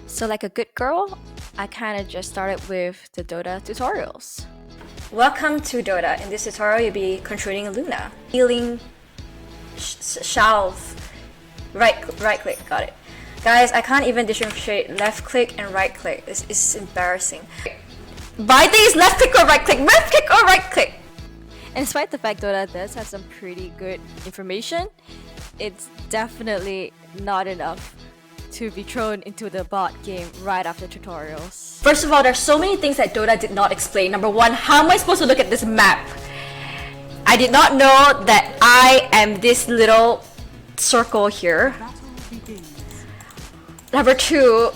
So like a good girl, I kind of just started with the Dota tutorials. Welcome to Dota. In this tutorial, you'll be controlling Luna. Healing, shelf, right click, got it. Guys, I can't even differentiate left click and right click. It's embarrassing. By these, left click or right click, left click or right click. And despite the fact Dota does have some pretty good information, it's definitely not enough to be thrown into the bot game right after tutorials. First of all, there's so many things that Dota did not explain. Number one, how am I supposed to look at this map? I did not know that I am this little circle here. Number two,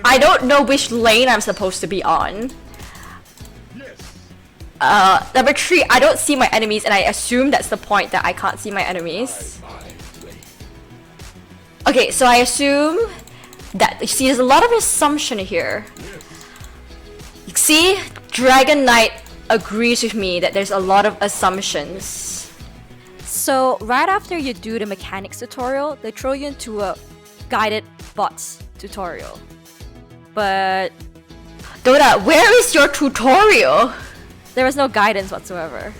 I don't know which lane I'm supposed to be on. Number three, I don't see my enemies, and I assume that's the point, that I can't see my enemies. Okay, so I assume that, you see, there's a lot of assumption here. You see, Dragon Knight agrees with me that there's a lot of assumptions. So right after you do the mechanics tutorial, they throw you into a guided bots tutorial. But Dota, where is your tutorial? there was no guidance whatsoever.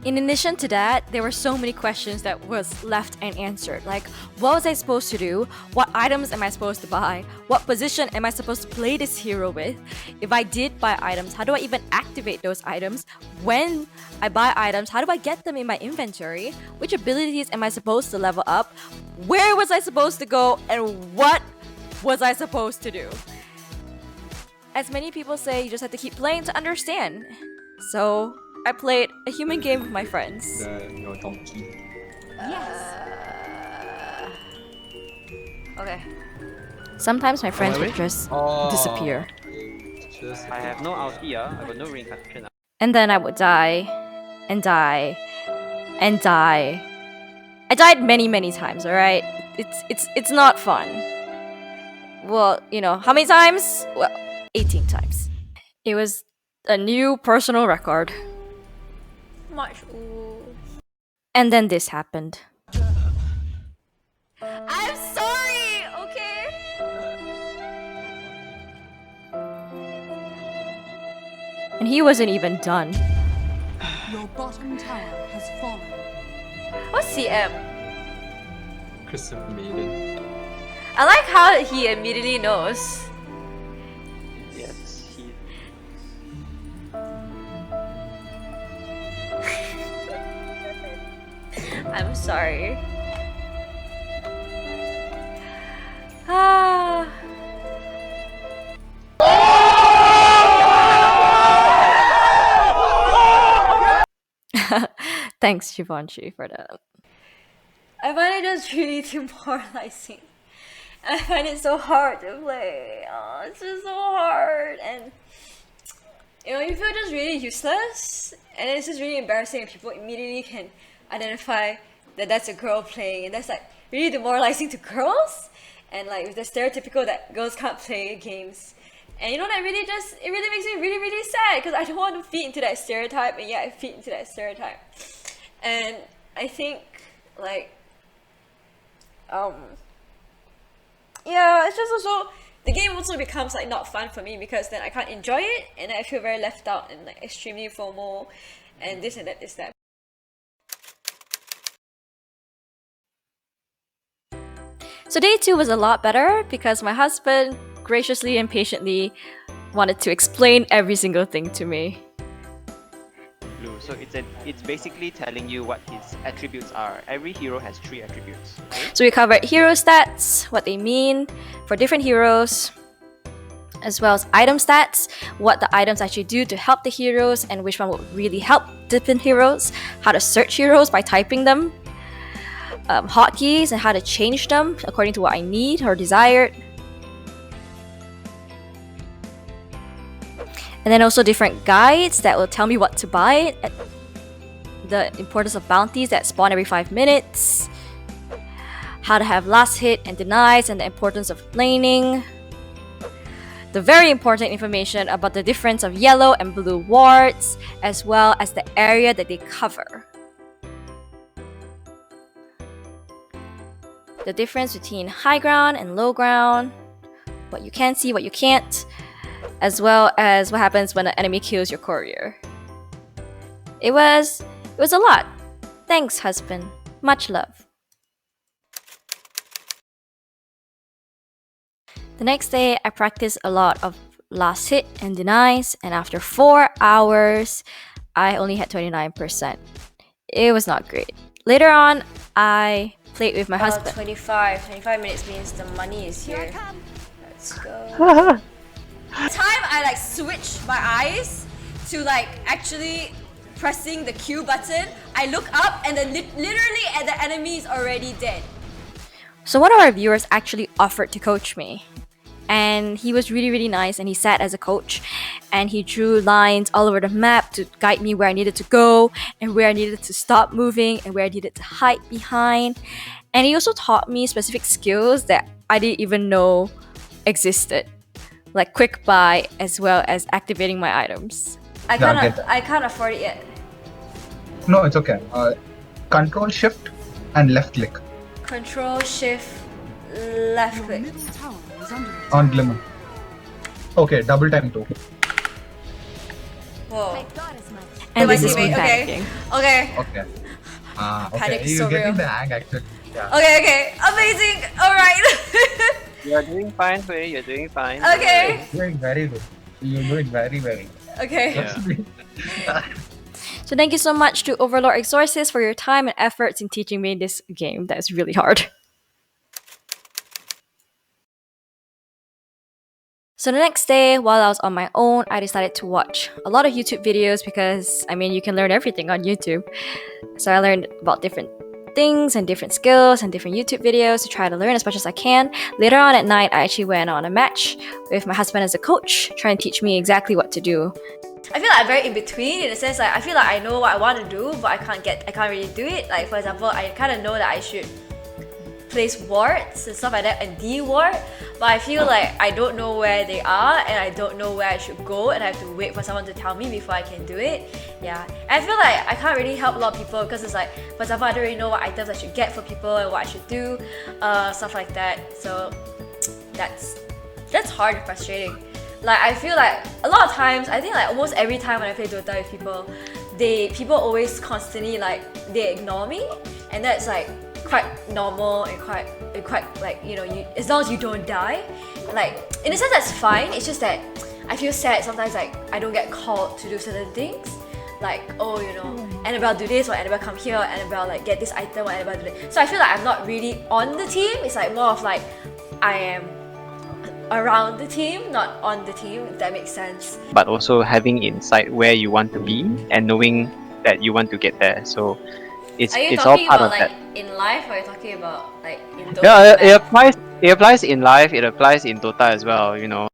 In addition to that, there were so many questions that was left unanswered. Like, what was I supposed to do? What items am I supposed to buy? What position am I supposed to play this hero with? If I did buy items, how do I even activate those items? When I buy items, how do I get them in my inventory? Which abilities am I supposed to level up? Where was I supposed to go? And what was I supposed to do? As many people say, you just have to keep playing to understand. So I played a human game with my friends. Your donkey. Okay. Sometimes my friends would just disappear. I have no ulti, I got no reincarnation. And then I would die, and die, and die. I died many times, alright? It's not fun. Well, you know, how many times? Well, 18 times. It was a new personal record. Much. Ooh. And then this happened. I'm sorry, okay? And he wasn't even done. Your bottom tower has fallen. What's CM? Christopher Maiden. I like how he immediately knows. Yes, he. I'm sorry. Ah. Thanks, Givenchy, for that. I find it just really demoralizing. I find it so hard to play. Oh, it's just so hard, and you know, you feel just really useless, and it's just really embarrassing if people immediately can identify that that's a girl playing, and that's like really demoralizing to girls, and like with the stereotypical that girls can't play games. And you know, that really just, it really makes me really sad, because I don't want to feed into that stereotype, and yet I feed into that stereotype. And I think like yeah, it's just also, the game also becomes like not fun for me, because then I can't enjoy it, and I feel very left out and like extremely FOMO and this and that. So day 2 was a lot better because my husband graciously and patiently wanted to explain every single thing to me. Blue. So it's basically telling you what his attributes are. Every hero has 3 attributes. Okay? So we covered hero stats, what they mean for different heroes, as well as item stats, what the items actually do to help the heroes and which one would really help different heroes, how to search heroes by typing them, hotkeys and how to change them according to what I need or desired. And then also different guides that will tell me what to buy, the importance of bounties that spawn every 5 minutes, how to have last hit and denies, and the importance of laning, the very important information about the difference of yellow and blue wards, as well as the area that they cover. the difference between high ground and low ground, what you can see, what you can't, as well as what happens when an enemy kills your courier. It was a lot. Thanks, husband. Much love. The next day, I practiced a lot of last hit and denies, and after 4 hours, I only had 29%. It was not great. Later on, I played with my husband. 25 minutes means the money is here. Let's go. Time I like switch my eyes to like actually pressing the Q button, I look up and then literally the enemy is already dead. So one of our viewers actually offered to coach me, and he was really nice, and he sat as a coach and he drew lines all over the map to guide me where I needed to go and where I needed to stop moving and where I needed to hide behind. And he also taught me specific skills that I didn't even know existed, like quick buy as well as activating my items. I can't afford it yet. No, it's okay. Control Shift and left click Control Shift left Your click. middle tower is under attack. on Glimmer. Okay, double time too. Whoa. And this is Okay. me Okay. panicking. Okay. Okay. Okay, Panic is you're so getting real. the hang actually. Yeah. Okay. Amazing. Alright. You're doing fine, Hui. You're doing fine. Okay. You're doing very good. You're doing very well. Okay. Yeah. So thank you so much to Overlord Exorcist for your time and efforts in teaching me this game that is really hard. So the next day, while I was on my own, I decided to watch a lot of YouTube videos because, I mean, you can learn everything on YouTube. So I learned about different things and different skills and different YouTube videos to try to learn as much as I can. Later on at night, I actually went on a match with my husband as a coach, trying to teach me exactly what to do. I feel like I'm very in between in the sense like I feel like I know what I want to do, but I can't really do it. Like for example, I kind of know that I should place wards and stuff like that and de-ward, but I feel like I don't know where they are and I don't know where I should go, and I have to wait for someone to tell me before I can do it. Yeah, and I feel like I can't really help a lot of people because it's like, for example, I don't really know what items I should get for people and what I should do, stuff like that. So that's hard and frustrating. Like I feel like a lot of times, I think like almost every time when I play Dota with people, people always constantly like they ignore me, and that's like quite normal and quite like, you know, as long as you don't die, like in a sense that's fine. It's just that I feel sad sometimes, like I don't get called to do certain things, like, oh, you know, Annabelle do this, or Annabelle come here, or Annabelle like get this item, or Annabelle do that. So I feel like I'm not really on the team. It's like more of like I am around the team, not on the team, if that makes sense. But also having insight where you want to be and knowing that you want to get there. So it's Are you all talking part about of like that. in life, or are you talking about like in Dota? Yeah, it applies in life. It applies in Dota as well. You know.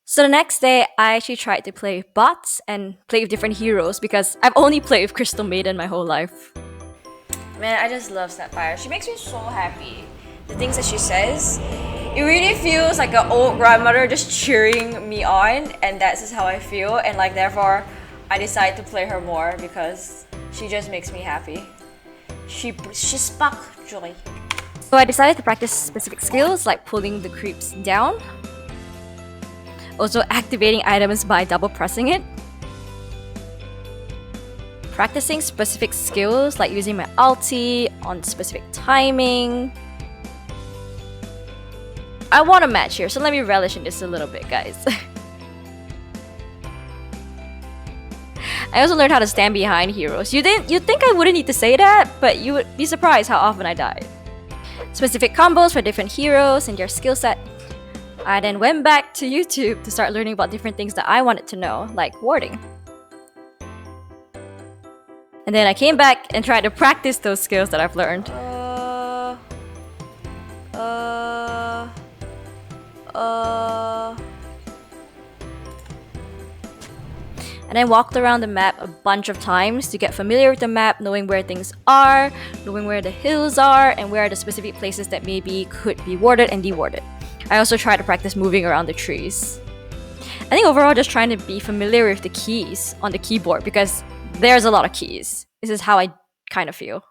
So the next day, I actually tried to play with bots and play with different heroes because I've only played with Crystal Maiden my whole life. Man, I just love Sapphire. She makes me so happy. The things that she says, it really feels like an old grandmother just cheering me on, and that's just how I feel. And like therefore, I decided to play her more because she just makes me happy. She sparks joy. So I decided to practice specific skills like pulling the creeps down, also activating items by double pressing it, practicing specific skills like using my ulti on specific timing. I want a match here, so let me relish in this a little bit, guys. I also learned how to stand behind heroes. You'd think I wouldn't need to say that, but you would be surprised how often I died. Specific combos for different heroes and their skill set. I then went back to YouTube to start learning about different things that I wanted to know, like warding. And then I came back and tried to practice those skills that I've learned. And I walked around the map a bunch of times to get familiar with the map, knowing where things are, knowing where the hills are, and where are the specific places that maybe could be warded and de-warded. I also tried to practice moving around the trees. I think overall just trying to be familiar with the keys on the keyboard because there's a lot of keys. This is how I kind of feel.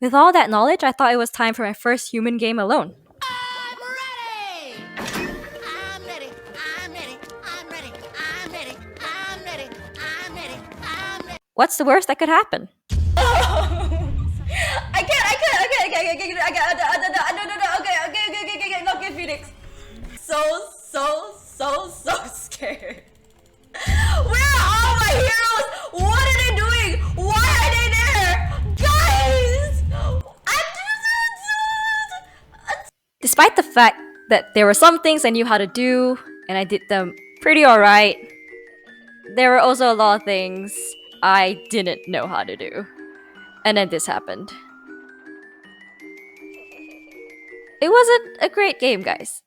With all that knowledge, I thought it was time for my first human game alone. What's the worst that could happen? Okay, Phoenix. So scared. Where are all my heroes? What are they doing? Why are they there? Guys! Despite the fact that there were some things I knew how to do, and I did them pretty alright, there were also a lot of things I didn't know how to do. And then this happened. It wasn't a great game, guys.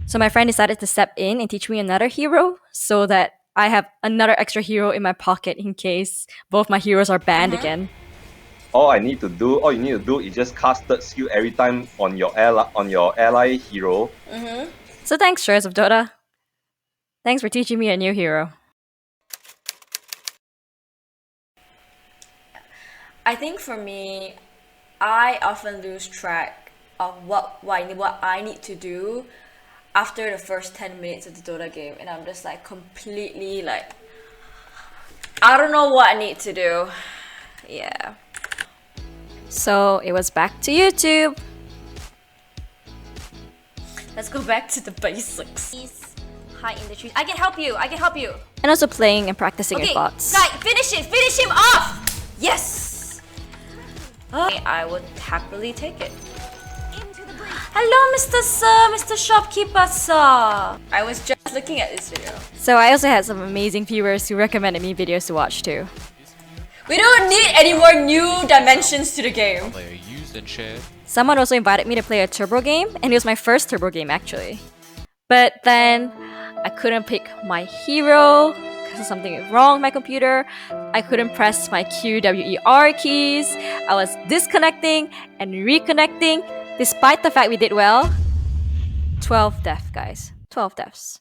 So my friend decided to step in and teach me another hero so that I have another extra hero in my pocket in case both my heroes are banned again. All you need to do is just cast third skill every time on your ally hero. So thanks, Joys of Dota. Thanks for teaching me a new hero. I think for me, I often lose track of what I need to do after the first 10 minutes of the Dota game, and I'm just like completely like, I don't know what I need to do. Yeah. So it was back to YouTube. Let's go back to the basics. Please hide in the trees. I can help you. And also playing and practicing Okay, with bots. Guy, finish him off. Yes. I would happily take it. Hello, Mr. Sir, Mr. Shopkeeper, sir. I was just looking at this video. So I also had some amazing viewers who recommended me videos to watch too. We don't need any more new dimensions to the game. They are used and shared. Someone also invited me to play a turbo game, and it was my first turbo game actually. But then I couldn't pick my hero because something is wrong with my computer. I couldn't press my QWER keys. I was disconnecting and reconnecting despite the fact we did well. 12 deaths, guys. 12 deaths.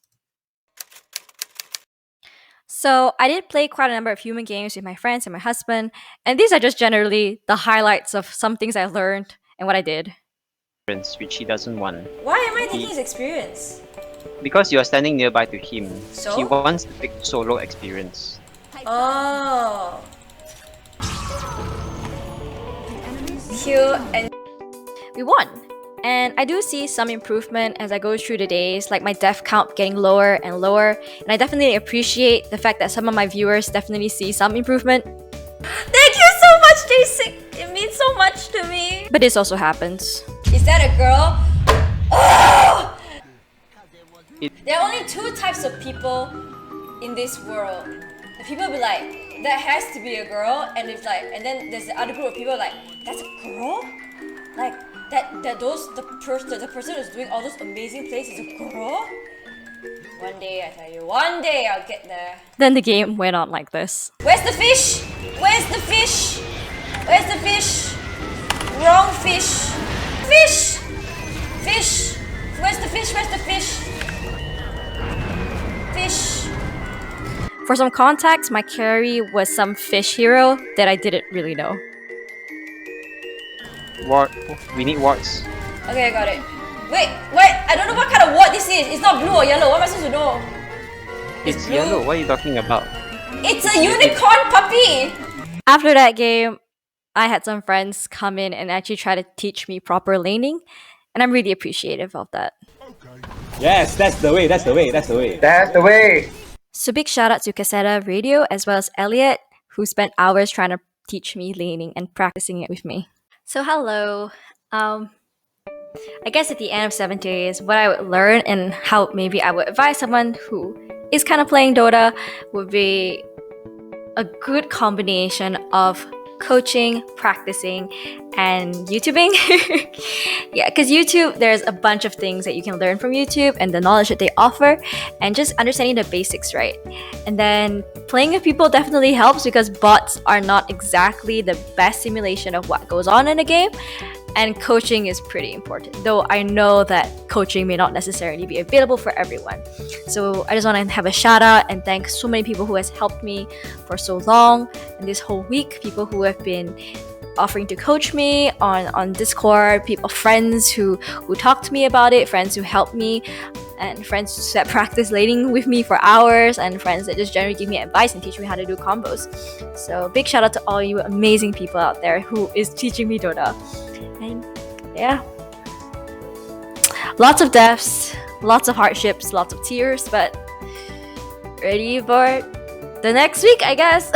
So I did play quite a number of human games with my friends and my husband, and these are just generally the highlights of some things I learned and what I did. Which he doesn't want. Why am I taking his experience? Because you are standing nearby to him. So? He wants to take solo experience. Oh. Kill and We won! And I do see some improvement as I go through the days, like my death count getting lower and lower, and I definitely appreciate the fact that some of my viewers definitely see some improvement. thank you so much, Jason. It means so much to me. But this also happens. Is that a girl? Oh! There are only two types of people in this world. The people be like, that has to be a girl, and it's like, and then there's the other group of people like, that's a girl? Like the person who's doing all those amazing plays is a girl? One day, I tell you, one day I'll get there. Then the game went on like this. Where's the fish? Where's the fish? Where's the fish? Wrong fish. Fish! Fish! Where's the fish? Where's the fish? Fish. For some context, my carry was some fish hero that I didn't really know. Ward. We need wards. Okay, I got it. Wait, I don't know what kind of word this is. It's not blue or yellow. What am I supposed to know? It's blue. yellow. What are you talking about? It's a unicorn puppy! After that game, I had some friends come in and actually try to teach me proper laning, and I'm really appreciative of that. Yes, that's the way. That's the way. So big shout out to Caseta Radio as well as Elliot, who spent hours trying to teach me laning and practicing it with me. So hello. I guess at the end of 7 days, what I would learn and how maybe I would advise someone who is kind of playing Dota would be a good combination of coaching, practicing, and YouTubing. Yeah, because YouTube, there's a bunch of things that you can learn from YouTube and the knowledge that they offer, and just understanding the basics, right? And then playing with people definitely helps because bots are not exactly the best simulation of what goes on in a game. And coaching is pretty important, though I know that coaching may not necessarily be available for everyone. So I just want to have a shout out and thank so many people who has helped me for so long and this whole week, people who have been offering to coach me on Discord, people, friends who talked to me about it, friends who helped me, and friends that practice laning with me for hours, and friends that just generally give me advice and teach me how to do combos. So big shout out to all you amazing people out there who is teaching me Dota. And yeah, lots of deaths, lots of hardships, lots of tears, but ready for the next week, I guess.